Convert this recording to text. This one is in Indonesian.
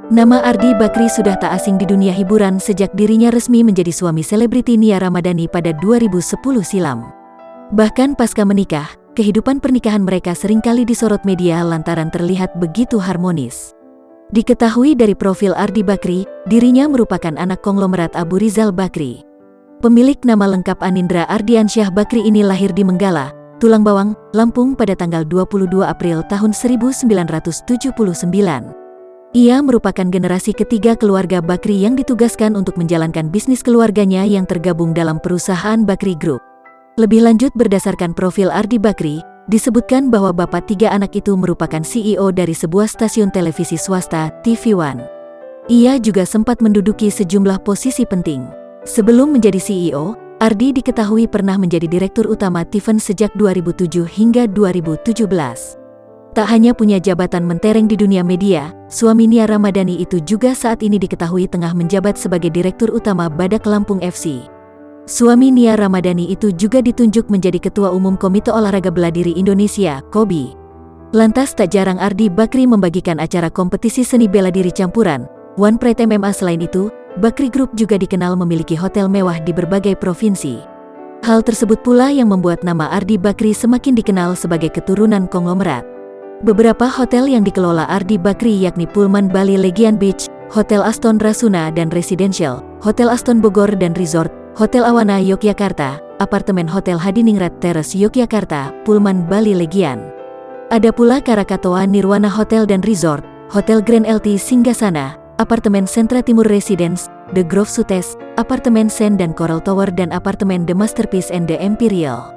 Nama Ardi Bakri sudah tak asing di dunia hiburan sejak dirinya resmi menjadi suami selebriti Nia Ramadhani pada 2010 silam. Bahkan pasca menikah, kehidupan pernikahan mereka seringkali disorot media lantaran terlihat begitu harmonis. Diketahui dari profil Ardi Bakri, dirinya merupakan anak konglomerat Abu Rizal Bakri. Pemilik nama lengkap Anindra Ardiansyah Bakri ini lahir di Menggala, Tulang Bawang, Lampung pada tanggal 22 April tahun 1979. Ia merupakan generasi ketiga keluarga Bakri yang ditugaskan untuk menjalankan bisnis keluarganya yang tergabung dalam perusahaan Bakri Group. Lebih lanjut berdasarkan profil Ardi Bakri, disebutkan bahwa bapak tiga anak itu merupakan CEO dari sebuah stasiun televisi swasta, TV One. Ia juga sempat menduduki sejumlah posisi penting. Sebelum menjadi CEO, Ardi diketahui pernah menjadi Direktur Utama Tiffen sejak 2007 hingga 2017. Tak hanya punya jabatan mentereng di dunia media, suami Nia Ramadhani itu juga saat ini diketahui tengah menjabat sebagai Direktur Utama Badak Lampung FC. Suami Nia Ramadhani itu juga ditunjuk menjadi Ketua Umum Komite Olahraga Bela Diri Indonesia, KOBI. Lantas tak jarang Ardi Bakri membagikan acara kompetisi seni bela diri campuran, One Pride MMA. Selain itu, Bakri Group juga dikenal memiliki hotel mewah di berbagai provinsi. Hal tersebut pula yang membuat nama Ardi Bakri semakin dikenal sebagai keturunan konglomerat. Beberapa hotel yang dikelola Ardi Bakri yakni Pullman Bali Legian Beach, Hotel Aston Rasuna dan Residential, Hotel Aston Bogor dan Resort, Hotel Awana Yogyakarta, Apartemen Hotel Hadiningrat Terrace Yogyakarta, Pullman Bali Legian. Ada pula Krakatoa Nirwana Hotel dan Resort, Hotel Grand LT Singgasana, Apartemen Sentra Timur Residence, The Grove Sutes, Apartemen Sen dan Coral Tower dan Apartemen The Masterpiece and The Imperial.